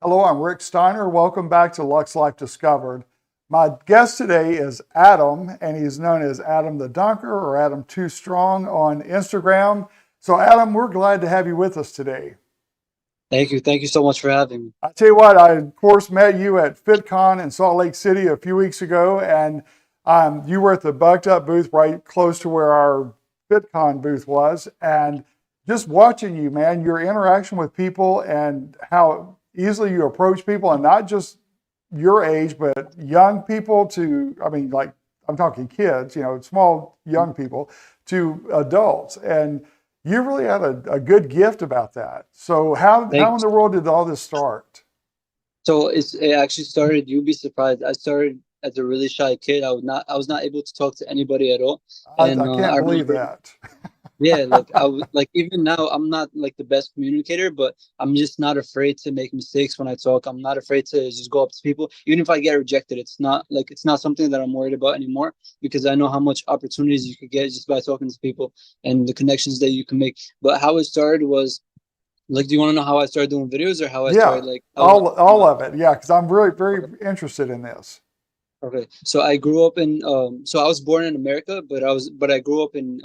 Hello, I'm Rick Steiner. Welcome back to Lux Life Discovered. My guest today is Adam, and he's known as Adam the Dunker or Adam Too Strong on Instagram. So, Adam, we're glad to have you with us today. Thank you. Thank you so much for having me. I tell you what, I of course met you at FitCon in Salt Lake City a few weeks ago, and you were at the Bucked Up booth right close to where our FitCon booth was. And just watching you, man, your interaction with people and how easily you approach people, and not just your age, but young people to, I mean, like I'm talking kids, small young people to adults. And you really had a good gift about that. So how Thank in the world did all this start? it actually started, you'll be surprised. I started as a really shy kid. I was not able to talk to anybody at all. I And can't I believe remember, that. yeah, like I was like even now I'm not like the best communicator, but I'm just not afraid to make mistakes when I talk. I'm not afraid to just go up to people. Even if I get rejected, it's not something that I'm worried about anymore because I know how much opportunities you could get just by talking to people and the connections that you can make. But how it started was like, do you want to know how I started doing videos or how I started Yeah, like all of it. Yeah, because I'm really very interested in this. okay. So I grew up in so I was born in America, but I grew up in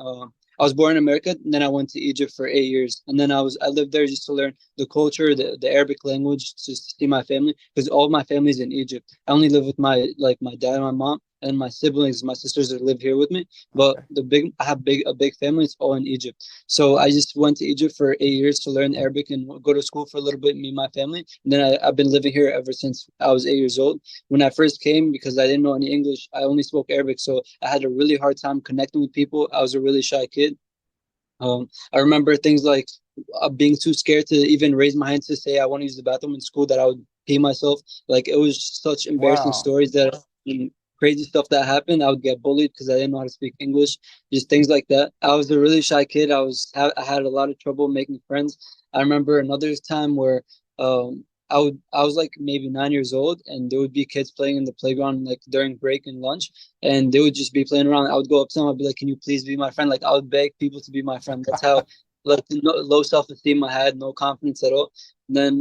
I was born in America, and then I went to Egypt for 8 years, and then I lived there just to learn the culture, the Arabic language, just to see my family because all of my family's in Egypt. I only live with my dad and my mom and my siblings, my sisters that live here with me. But Okay. I have a big family. It's all in Egypt. So I just went to Egypt for 8 years to learn Arabic and go to school for a little bit, me and my family. And then I've been living here ever since I was 8 years old. When I first came, because I didn't know any English, I only spoke Arabic, so I had a really hard time connecting with people. I was a really shy kid. I remember things like being too scared to even raise my hand to say I want to use the bathroom in school, that I would pee myself. Like it was such embarrassing Wow. stories that and crazy stuff that happened. I would get bullied because I didn't know how to speak English, just things like that. I was a really shy kid. I had a lot of trouble making friends. I remember another time where I was like maybe 9 years old, and there would be kids playing in the playground like during break and lunch, and they would just be playing around. I would go up to them. I'd be like, "Can you please be my friend?" Like I would beg people to be my friend. That's how like low self esteem I had, no confidence at all. And then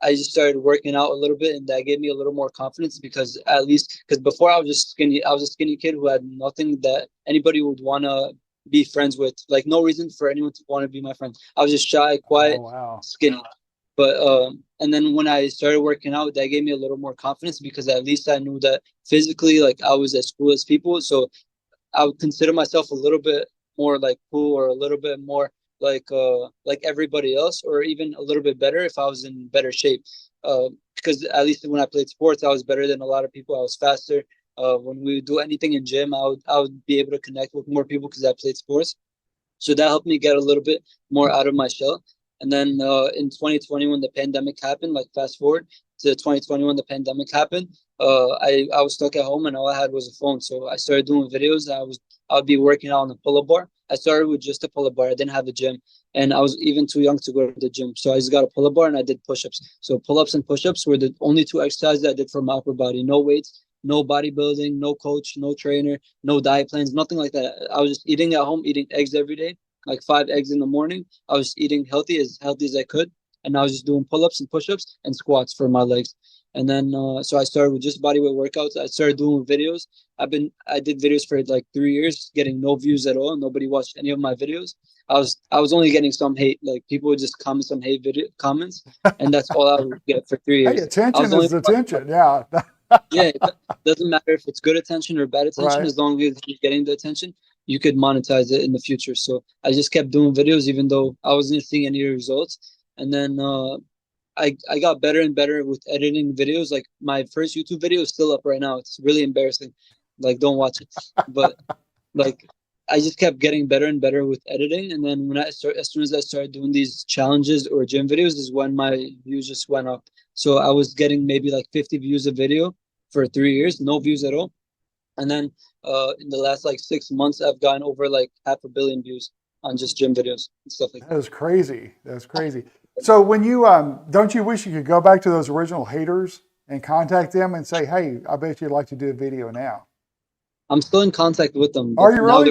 I just started working out a little bit, and that gave me a little more confidence because at least because before I was just skinny. I was a skinny kid who had nothing that anybody would want to be friends with. Like no reason for anyone to want to be my friend. I was just shy, Oh quiet, wow. skinny. But and then when I started working out, that gave me a little more confidence because at least I knew that physically, like I was as cool as people. So I would consider myself a little bit more like cool or a little bit more like everybody else, or even a little bit better if I was in better shape. Because at least when I played sports, I was better than a lot of people. I was faster. When we would do anything in gym, I would be able to connect with more people because I played sports. So that helped me get a little bit more out of my shell. And then in 2020, when the pandemic happened, like fast forward to 2020 when the pandemic happened, I was stuck at home and all I had was a phone. So I started doing videos. I would be working out on a pull-up bar. I started with just a pull-up bar. I didn't have a gym, and I was even too young to go to the gym. So I just got a pull-up bar and I did push-ups. So pull-ups and push-ups were the only two exercises I did for my upper body. No weights, no bodybuilding, no coach, no trainer, no diet plans, nothing like that. I was just eating at home, eating eggs every day, like 5 eggs in the morning. I was eating healthy as I could, and I was just doing pull-ups and push-ups and squats for my legs. And then so I started with just bodyweight workouts. I started doing videos. I did videos for like 3 years, getting no views at all. Nobody watched any of my videos. I was only getting some hate. Like people would just comment some hate video comments, and that's all I would get for three Hey, years. I was attention the only is attention. Yeah. yeah, doesn't matter if it's good attention or bad attention, Right. as long as you're getting the attention, you could monetize it in the future. So I just kept doing videos even though I wasn't seeing any results. And then I got better and better with editing videos. Like my first YouTube video is still up right now. It's really embarrassing. Like don't watch it. But like I just kept getting better and better with editing. And then as soon as I started doing these challenges or gym videos, is when my views just went up. So I was getting maybe like 50 views a video for 3 years, no views at all. And then in the last like 6 months, I've gotten over like half a billion views on just gym videos and stuff like That is crazy. That's crazy. So when you don't you wish you could go back to those original haters and contact them and say, "Hey, I bet you'd like to do a video now." I'm still in contact with them, Are but you now really?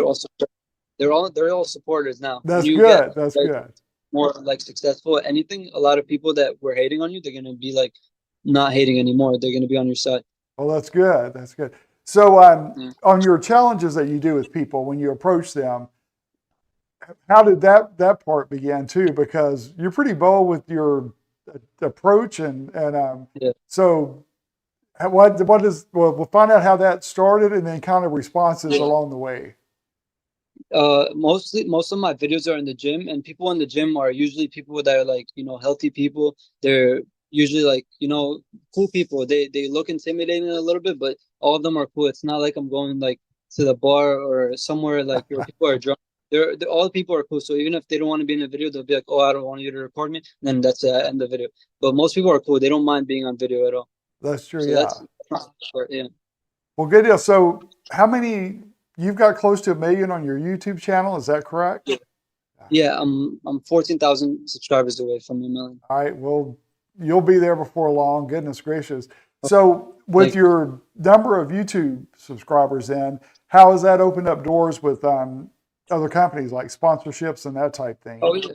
they're all supporters now. When That's you get good. That's like good. more like successful at anything, a lot of people that were hating on you, they're gonna be like not hating anymore. They're gonna be on your side. Well, that's good. That's good. So, Yeah. on your challenges that you do with people when you approach them, how did that part begin too? Because you're pretty bold with your approach, and Yeah. so what is well, we'll find out how that started, and then kind of responses along the way. Most of my videos are in the gym, and people in the gym are usually people that are like, healthy people. They're usually like, cool people. They look intimidating a little bit, but all of them are cool. It's not like I'm going like to the bar or somewhere like where people are drunk. All the people are cool. So even if they don't want to be in the video, they'll be like, "Oh, I don't want you to record me." And then that's the end of the video. But most people are cool. They don't mind being on video at all. That's true. So Yeah. that's short. Yeah. Well, good deal. So, how many? You've got close to 1 million on your YouTube channel. Is that correct? Yeah. Yeah. I'm 14,000 subscribers away from 1 million. All right. Well, you'll be there before long. Goodness gracious. So, with Like, your number of YouTube subscribers, then how has that opened up doors with other companies like sponsorships and that type thing? oh yeah.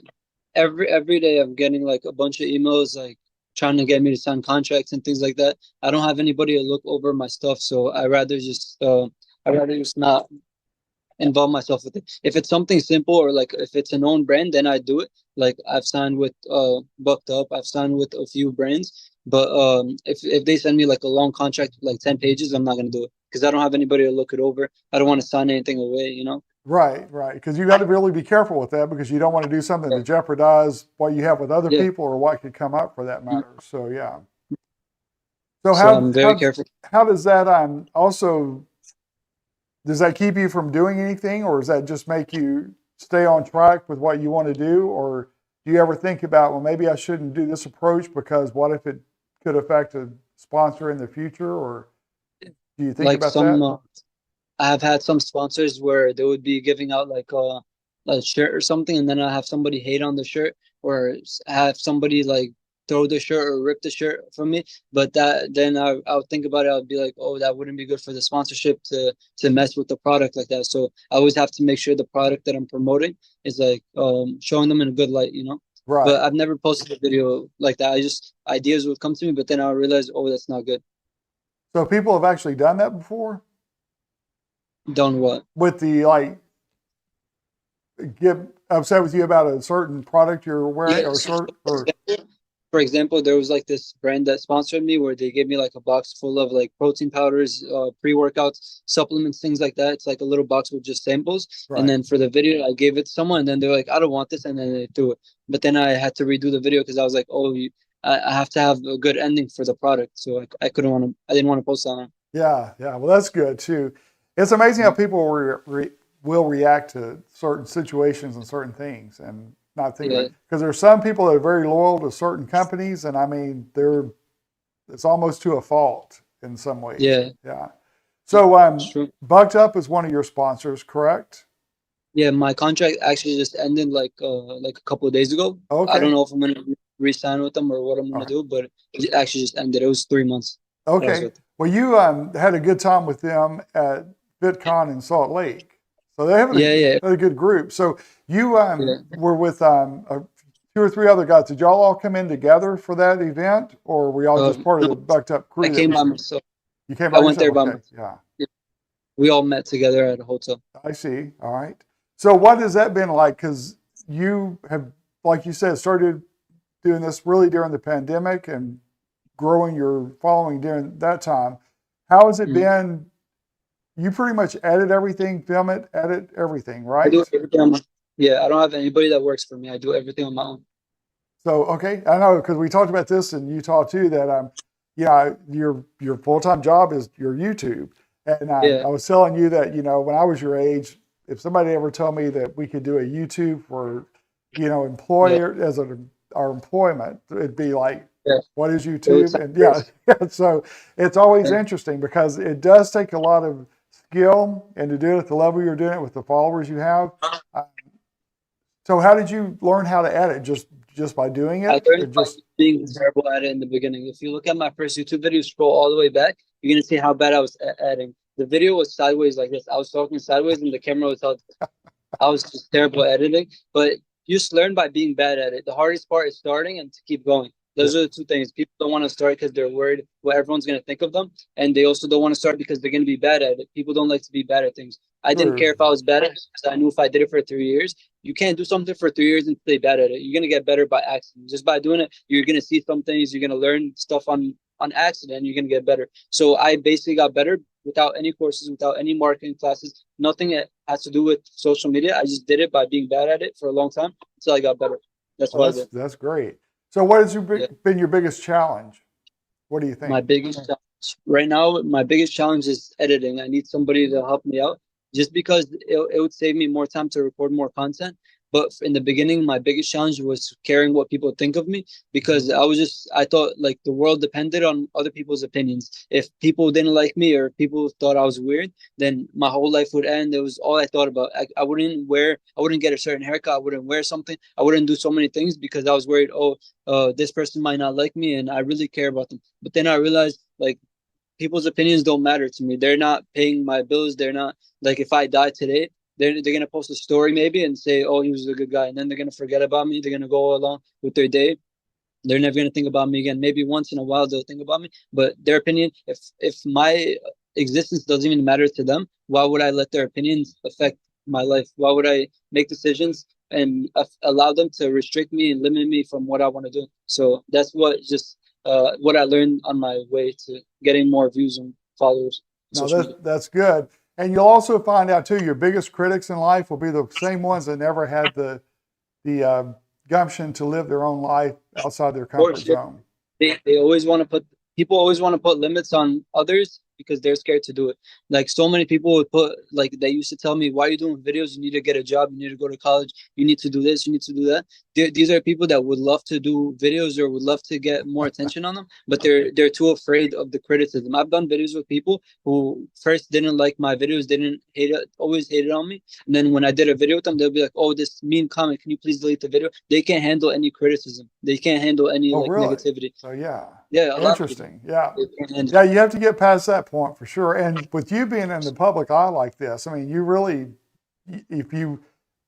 Every day I'm getting like a bunch of emails like trying to get me to sign contracts and things like that. I don't have anybody to look over my stuff, so I rather just not involve myself with it. If it's something simple or like if it's a known brand, then I do it. Like I've signed with Bucked Up, I've signed with a few brands, but if they send me like a long contract like 10 pages, I'm not gonna do it because I don't have anybody to look it over. I don't want to sign anything away. Right, right. Because you got to really be careful with that because you don't want to do something to jeopardize what you have with other Yeah. people or what could come up for that Mhm. matter. So yeah. So So I'm very careful. how does that also does that keep you from doing anything, or does that just make you stay on track with what you want to do, or do you ever think about, well, maybe I shouldn't do this approach because what if it could affect a sponsor in the future, or do you think Like about that? I've had some sponsors where they would be giving out like a shirt or something, and then I have somebody hate on the shirt or have somebody like throw the shirt or rip the shirt from me. But that then I would think about it. I would be like, oh, that wouldn't be good for the sponsorship to mess with the product like that. So I always have to make sure the product that I'm promoting is like showing them in a good light. But Right. I've never posted a video like that. I just ideas would come to me, but then I realize, oh, that's not good. So people have actually done that before Done what? with the get upset with you about a certain product you're wearing or Yes. certain or For example, there was like this brand that sponsored me where they gave me like a box full of like protein powders, pre-workouts, supplements, things like that. It's like a little box with just samples. And right. then for the video, I gave it to someone, and then they're like, "I don't want this," and then they threw it. But then I had to redo the video because I was like, "Oh, I have to have a good ending for the product," so I couldn't want to. I didn't want to post on it. Yeah, yeah. Well, that's good too. It's amazing how Mhm. people will react to certain situations and certain things and not think about Yeah, it. Because there's some people that are very loyal to certain companies, and I mean, it's almost to a fault in some ways. yeah, Yeah. So, it's true. Bucked Up is one of your sponsors, correct? Yeah, my contract actually just ended like a couple of days ago. I don't Okay. know if I'm gonna re-sign with them or what I'm All gonna right. do, but it actually just ended. It was 3 months that I was Okay. with them. Well, you had a good time with them at VidCon in Salt Lake. So they have Yeah, yeah, a good group. So you yeah. were with two or three other guys. Did y'all all come in together for that event, or were y'all just part of the No, Bucked Up I crew that came was by there? myself. You came I by went there yourself? by Okay. myself. Yeah. Yeah. We all met together at a hotel. I see. All right. So what has that been like? Because you have, like you said, started doing this really during the pandemic and growing your following during that time. How has it Mhm. been? You pretty much edit everything, film it, edit everything, I do right? everything on my. Yeah, I don't have anybody that works for me. I do everything on my own. So okay, I know because we talked about this in Utah too. That yeah, your full time job is your YouTube, and Yeah, I was telling you that when I was your age, if somebody ever told me that we could do a YouTube for yeah, employer as our employment, it'd be like, yeah. what is It would YouTube? sound And yeah, crazy. so it's always Yeah. interesting because it does take a lot of skill and to do it at the level you're doing it with the followers you have. Uh, so how did you learn how to edit? Just by doing I it, or learned by just being terrible at it in the beginning. If you look at my first YouTube video, scroll all the way back, you're gonna see how bad I was at editing. The video was sideways like this. I was talking sideways, and the camera was held. I was just terrible at editing. But You just learn by being bad at it. The hardest part is starting and to keep going. Yeah. Those are the two things. People don't want to start because they're worried what everyone's going to think of them, and they also don't want to start because they're going to be bad at it. People don't like to be bad at things. I didn't care True. if I was bad at it because I knew if I did it for 3 years, you can't do something for 3 years and stay bad at it. You're going to get better by accident. Just by doing it, you're going to see some things. You're going to learn stuff on accident. And you're going to get better. So I basically got better without any courses, without any marketing classes, nothing that has to do with social media. I just did it by being bad at it for a long time until I got better. That's Well, what I did. that's great. So, what has Yeah. been your biggest challenge? What do you think? My biggest challenge right now, my biggest challenge is editing. I need somebody to help me out just because it would save me more time to record more content. But in the beginning, my biggest challenge was caring what people think of me because I thought like the world depended on other people's opinions. If people didn't like me or people thought I was weird, then my whole life would end. It was all I thought about. I wouldn't get a certain haircut. I wouldn't wear something. I wouldn't do so many things because I was worried, oh, this person might not like me and I really care about them. But then I realized like people's opinions don't matter to me. They're not paying my bills. They're not like if I die today, they're gonna post a story maybe and say, "Oh, he was a good guy," and then they're gonna forget about me. They're gonna go along with their day. They're never gonna think about me again. Maybe once in a while they'll think about me, but their opinion, if my existence doesn't even matter to them, why would I let their opinions affect my life? Why would I make decisions and allow them to restrict me and limit me from what I want to do? So that's what I learned on my way to getting more views and followers on No, social media. that's good. And you'll also find out too, your biggest critics in life will be the same ones that never had the gumption to live their own life outside their Of comfort course, yeah. zone. They always want to put people always want to put limits on others because they're scared to do it. Like so many people would put like they used to tell me, "Why are you doing videos? You need to get a job. You need to go to college. You need to do this. You need to do that." These are people that would love to do videos or would love to get more attention on them, but they're too afraid of the criticism. I've done videos with people who first didn't like my videos, didn't hate it, always hated on me, and then when I did a video with them, they'll be like, "Oh, this mean comment. Can you please delete the video?" They can't handle any criticism. They can't handle any Oh, like really? negativity. So yeah, Yeah, a lot of people. interesting. Yeah, They can't handle. yeah. You have to get past that point for sure. And with you being in the public eye like this, I mean, you really, if you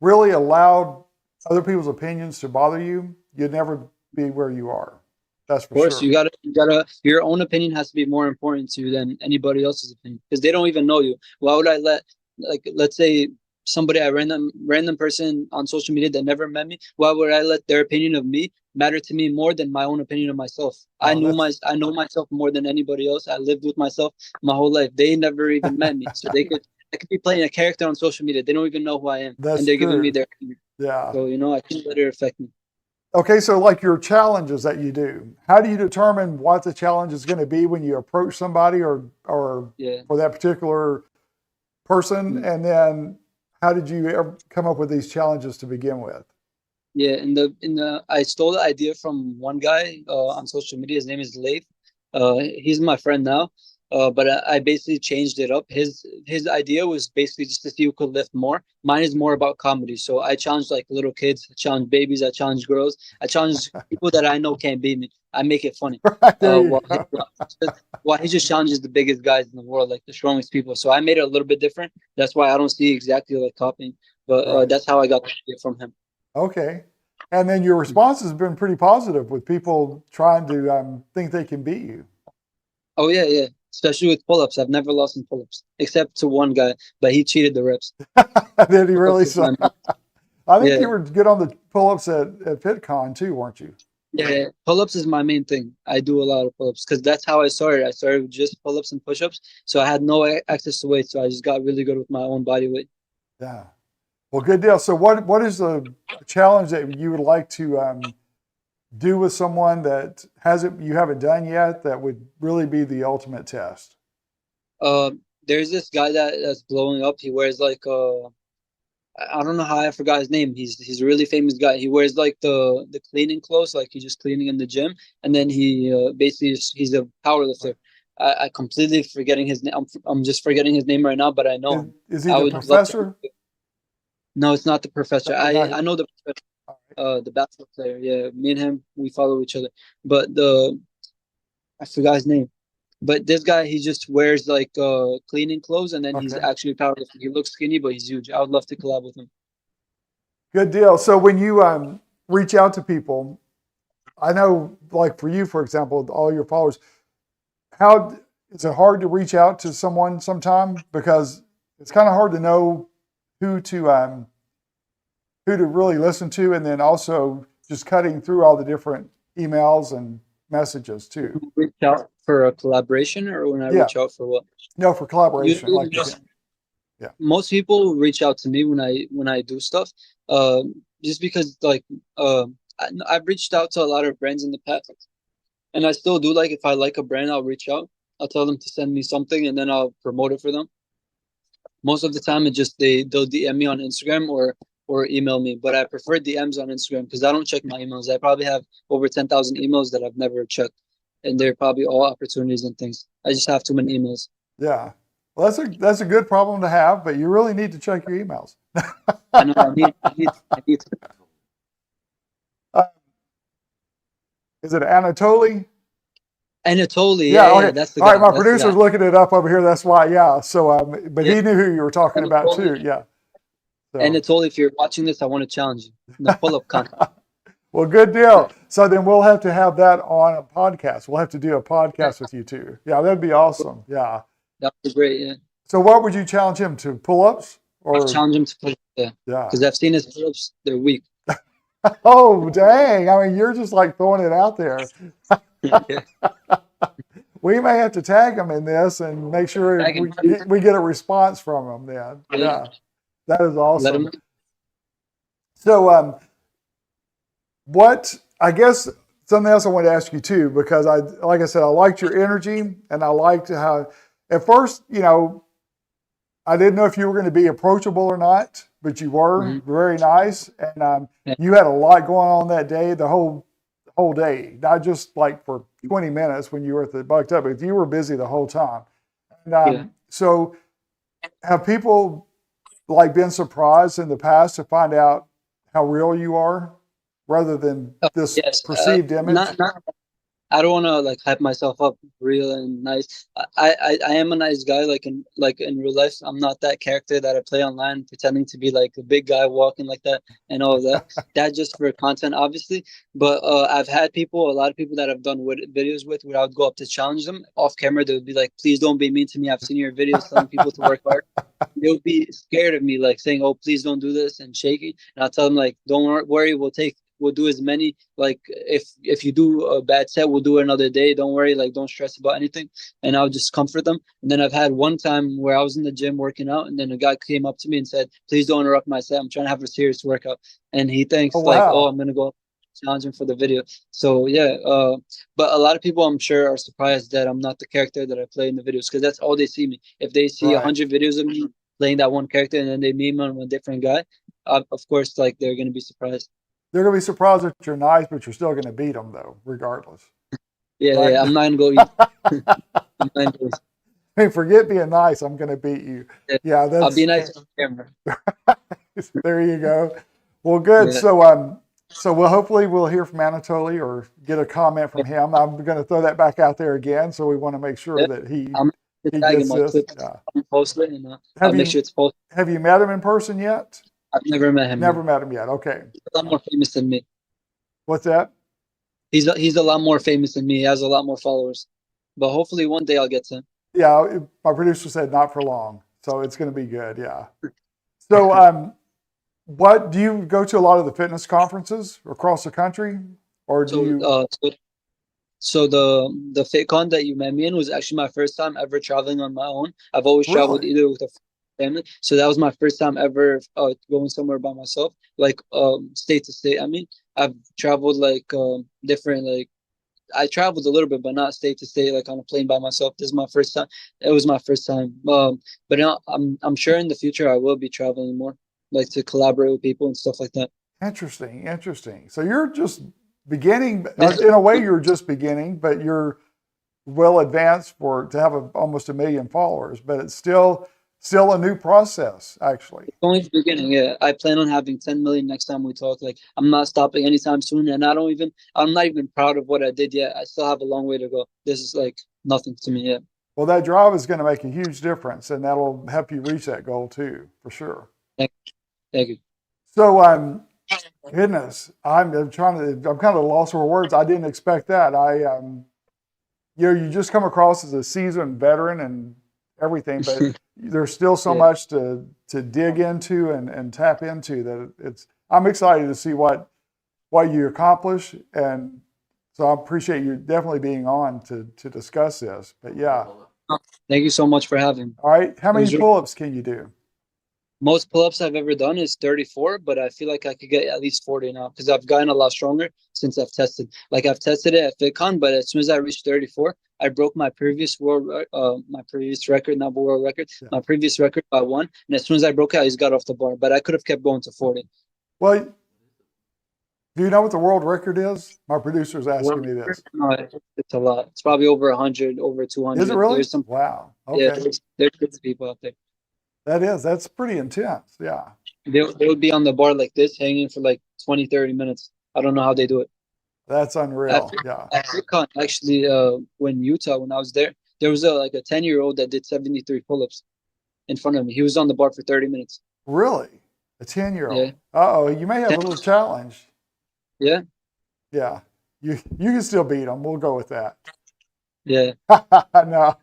really allowed other people's opinions to bother you, you'd never be where you are. That's Of for course, sure. you gotta. Your own opinion has to be more important to you than anybody else's opinion because they don't even know you. Why would I let, like, let's say somebody a random person on social media that never met me? Why would I let their opinion of me matter to me more than my own opinion of myself? Oh, that's I know myself more than anybody else. I lived with myself my whole life. They never even met me, so I could be playing a character on social media. They don't even know who I am, and that's they're giving me true. their opinion. Yeah. So I can't let it affect me. Okay, so like your challenges that you do, how do you determine what the challenge is going to be when you approach somebody or Yeah. for that particular person? Mm. And then how did you ever come up with these challenges to begin with? Yeah, in the I stole the idea from one guy on social media. His name is Leif. He's my friend now. But I basically changed it up. His idea was basically just to see who could lift more. Mine is more about comedy. So I challenge like little kids, I challenge babies, I challenge girls, I challenge people that I know can't beat me. I make it funny. Right, there you While go. he just challenges the biggest guys in the world, like the strongest people. So I made it a little bit different. That's why I don't see exactly like copying, but Right. that's how I got the idea from him. Okay. And then your response has been pretty positive with people trying to think they can beat you. Oh yeah, yeah. Especially with pull-ups. I've never lost in pull-ups, except to one guy, but he cheated the reps. Did he really? Pull-ups is So, my main. I think Yeah, you were good on the pull-ups at PitCon too, weren't you? yeah, yeah. Pull-ups is my main thing. I do a lot of pull-ups because that's how I started. I started with just pull-ups and push-ups, so I had no access to weight, so I just got really good with my own body weight. Yeah. Well, good deal. So, what is the challenge that you would like to do with someone that hasn't you haven't done yet that would really be the ultimate test? There's this guy that's blowing up. He wears like I don't know how I forgot his name. He's a really famous guy. He wears like the cleaning clothes, like he's just cleaning in the gym, and then he basically he's a power lifter. I completely forgetting his name. I'm just forgetting his name right now, but I know him. Is he I the would love to. professor? No, it's not the professor. Not, I know the professor, all right. the basketball player. Yeah, me and him we follow each other. But the I forgot his name. But this guy, he just wears like cleaning clothes, and then he's Okay. actually powerlifting. He looks skinny, but he's huge. I would love to collab with him. Good deal. So when you reach out to people, I know, like for you, for example, all your followers, how is it hard to reach out to someone sometime because it's kind of hard to know who to really listen to, and then also just cutting through all the different emails and messages too. Reach out for a collaboration, or when I Yeah, reach out for what? no, for collaboration, Usually, like with him. Yeah, most people reach out to me when I do stuff. Just because like I've reached out to a lot of brands in the past, and I still do. Like if I like a brand, I'll reach out. I'll tell them to send me something, and then I'll promote it for them. Most of the time, it just they'll DM me on Instagram or email me. But I prefer DMs on Instagram because I don't check my emails. I probably have over 10,000 emails that I've never checked, and they're probably all opportunities and things. I just have too many emails. yeah. Well, that's a good problem to have, but you really need to check your emails. I know I need to. Uh, is it Anatoly? ANATOLY, Yeah, yeah, okay. that's the All right, guy. my That's the producer's guy. looking it up over here. That's why, yeah. So, but Yeah, he knew who you were talking about too. ANATOLY. Yeah. So, ANATOLY, if you're watching this, I want to challenge you. No pull-up contest. well, good Yeah, deal. So then we'll have to have that on a podcast. We'll have to do a yeah, podcast with you too. Yeah, that'd be awesome. Yeah. that was great. Yeah, So what would you challenge him to? Pull-ups I'll or challenge him to push. Yeah, yeah. because I've seen his pull-ups; they're weak. Oh, dang. I mean, you're just like throwing it out there. Yeah, We may have to tag him in this and make sure tag him. we get a response from him then. Yeah, Yeah. That is let him. awesome. So, what I guess something else I want to ask you too, because like I said, I liked your energy and I liked how at first, I didn't know if you were going to be approachable or not, but you were Hmm. very nice, and Yeah, you had a lot going on that day, the whole day, not just like for 20 minutes when you were at the Bucked Up, but you were busy the whole time. And yeah. so, have people like been surprised in the past to find out how real you are, rather than this Yes. perceived image? Not I don't want to like hype myself up real and nice. I am a nice guy like in real life. I'm not that character that I play online pretending to be like a big guy walking like that and all of that. That just for content obviously. But I've had people, a lot of people that I've done videos with where I would go up to challenge them off camera. They would be like, "Please don't be mean to me. I've seen your videos telling people to work hard." They would be scared of me, like saying, "Oh, please don't do this," and shaking. And I'll tell them like, "Don't worry, we'll do as many like if you do a bad set, we'll do it another day. Don't worry, like don't stress about anything." And I'll just comfort them. And then I've had one time where I was in the gym working out, and then a guy came up to me and said, "Please don't interrupt my set. I'm trying to have a serious workout." And he Oh, thinks like, "Oh, wow. I'm gonna go challenge him for the video." So yeah, but a lot of people I'm sure are surprised that I'm not the character that I play in the videos because that's all they see me. If they see a Right. hundred videos of me playing that one character and then they meme on a different guy, of course, like they're gonna be surprised. They're going to be surprised that you're nice, but you're still going to beat them though, regardless. Yeah, Right. yeah. I'm not gonna go easy. I'm not gonna go easy. Hey, forget being nice. I'm going to beat you. Yeah. Yeah, I'll be that's nice on camera. there you go. Well, good. Yeah. So we'll hopefully we'll hear from Anatoly or get a comment from him. I'm going to throw that back out there again. So we want to make sure Yeah. that I'm gonna he tag gets him. I'll this. clip. Yeah. I'll post it, and I'll Have make you sure it's posted. have you met him in person yet? I've never met him. Never No. met him yet. Okay. He's a lot more famous than me. What's that? He's a lot more famous than me. He has a lot more followers. But hopefully one day I'll get to him. Yeah, my producer said not for long. So it's going to be good. Yeah. So what do you go to a lot of the fitness conferences across the country, or do So you? so the FitCon that you met me in was actually my first time ever traveling on my own. I've always traveled Really? either with a family, so that was my first time ever going somewhere by myself, like state to state. I mean, I've traveled like different like I traveled a little bit, but not state to state, like on a plane by myself. This is my first time. It was my first time. But now I'm sure in the future I will be traveling more, like to collaborate with people and stuff like that. Interesting, interesting. So you're just beginning, This in a way, you're just beginning, but you're well advanced to have almost 1 million followers. But it's still a new process, actually. It's only the beginning. Yeah, I plan on having 10 million next time we talk. Like I'm not stopping anytime soon, and I'm not even proud of what I did yet. I still have a long way to go. This is like nothing to me yet. Well, that drive is going to make a huge difference, and that'll help you reach that goal too, for sure. Thank, thank you. So, goodness, I'm trying to. I'm kind of lost for words. I didn't expect that. You just come across as a seasoned veteran and everything, but there's still so Yeah. much to dig into and tap into that it's. I'm excited to see what you accomplish, and so I appreciate you definitely being on to discuss this. But yeah, Thank you so much for having me. all right. How It many was pull-ups can you do? Most pull-ups I've ever done is 34, but I feel like I could get at least 40 now because I've gotten a lot stronger since I've tested. Like I've tested it at FitCon, but as soon as I reached 34, I broke my previous my previous record, not world record, Yeah. my previous record by one. And as soon as I broke it, I just got off the bar. But I could have kept going to 40. Well, do you know what the world record is? My producer's asking World me record? this. No, it's a lot. It's probably over 100, over Is it 200. really? There's some, Wow. yeah, Okay. there's good people out there. That's pretty intense. Yeah. They would be on the bar like this, hanging for like 20, 30 minutes. I don't know how they do it. That's At, unreal. Yeah. at FitCon, actually, when Utah, when I was there was like a 10-year-old that did 73 pull-ups in front of me. He was on the bar for 30 minutes. Really? A 10-year-old. Yeah. Uh-oh, you may have a little challenge. Yeah. Yeah. You can still beat them. We'll go with that. Yeah. No.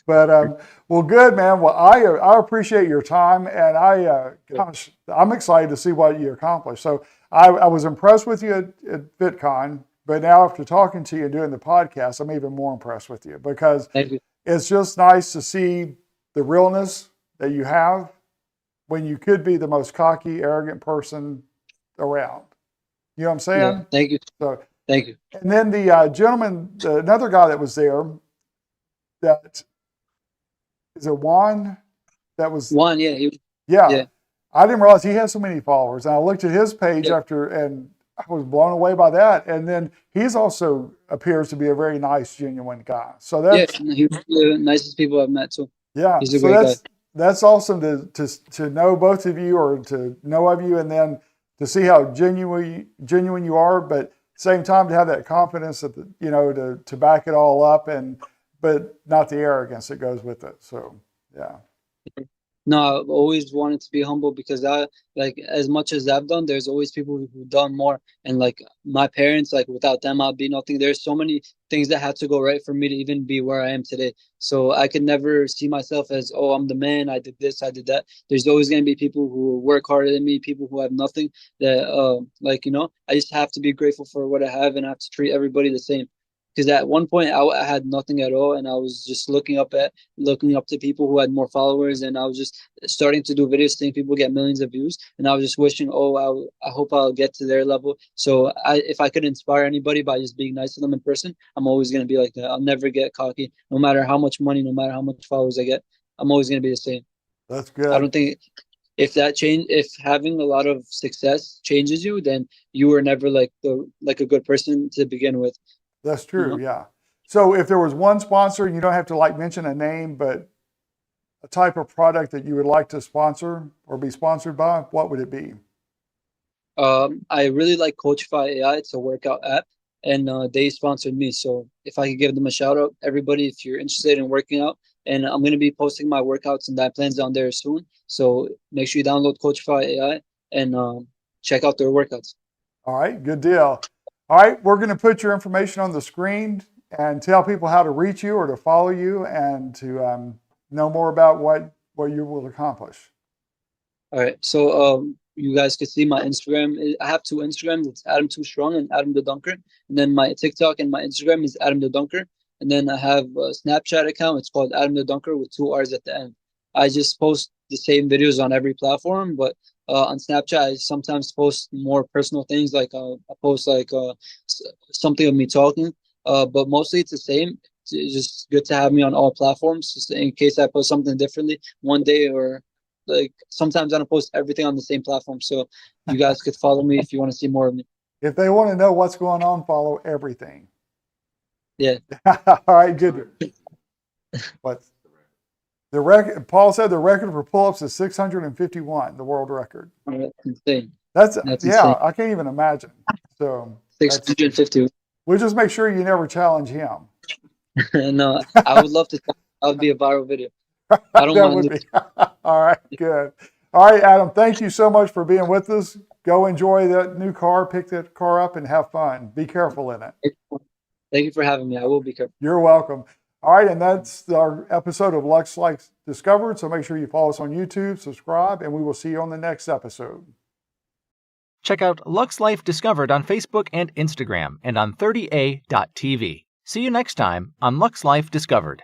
But well, good, man. Well, I appreciate your time, and gosh, I'm excited to see what you accomplish. So I was impressed with you at VidCon, but now after talking to you and doing the podcast, I'm even more impressed with you because Thank you. it's just nice to see the realness that you have when you could be the most cocky, arrogant person around. You know what I'm saying? Yeah. Thank you. So, Thank you. and then the gentleman, another guy that was there, that is it Juan? That was One, yeah. yeah. Yeah. I didn't realize he has so many followers. And I looked at his page Yeah. after, and I was blown away by that. And then he's also appears to be a very nice, genuine guy. So Yeah. that's He's one of the nicest people I've met too. yeah. He's a So great guy. that's awesome to know both of you or to know of you, and then to see how genuine you are, but at the same time to have that confidence that to back it all up, but not the arrogance that goes with it. So yeah. No, I've always wanted to be humble because I like as much as I've done, there's always people who've done more. And like my parents, like without them, I'd be nothing. There's so many things that had to go right for me to even be where I am today. So I could never see myself as, oh, I'm the man. I did this, I did that. There's always going to be people who work harder than me, people who have nothing. That I just have to be grateful for what I have, and I have to treat everybody the same. Because at one point I had nothing at all, and I was just looking up to people who had more followers, and I was just starting to do videos, seeing people get millions of views, and I was just wishing, oh, I hope I'll get to their level. So if I could inspire anybody by just being nice to them in person, I'm always gonna be like that. I'll never get cocky, no matter how much money, no matter how much followers I get. I'm always gonna be the same. That's I good. don't think if having a lot of success changes you, then you were never like a good person to begin with. That's You true. know? Yeah. So if there was one sponsor, you don't have to mention a name, but a type of product that you would like to sponsor or be sponsored by, what would it be? I really like Coachify AI. It's a workout app, and they sponsored me. So if I could give them a shout out, everybody, if you're interested in working out, and I'm going to be posting my workouts and diet plans on there soon. So make sure you download Coachify AI and check out their workouts. All right, good deal. All right, we're going to put your information on the screen and tell people how to reach you or to follow you and to know more about what you will accomplish. All right. So you guys can see my Instagram. I have two Instagrams. It's Adam Too Strong and Adam the Dunker. And then my TikTok and my Instagram is Adam the Dunker. And then I have a Snapchat account. It's called Adam the Dunker with two R's at the end. I just post the same videos on every platform, but on Snapchat I sometimes post more personal things. Like I post like something of me talking. But mostly it's the same. It's just good to have me on all platforms, just in case I post something differently one day, or like sometimes I don't post everything on the same platform. So you guys could follow me if you want to see more of me. If they want to know what's going on, follow everything. Yeah. All right, good. What the record? Paul said the record for pull-ups is 651, the world record. That's insane. That's yeah, Insane. I can't even imagine. So 650. we'll just make sure you never challenge him. No, I would love to. That would be a viral video. I don't That mind would be all right. Good. All right, Adam, thank you so much for being with us. Go enjoy that new car, pick that car up, and have fun. Be careful in it. Thank you for having me. I will be careful. You're welcome. All right, and that's our episode of Lux Life Discovered. So make sure you follow us on YouTube, subscribe, and we will see you on the next episode. Check out Lux Life Discovered on Facebook and Instagram and on 30a.tv. See you next time on Lux Life Discovered.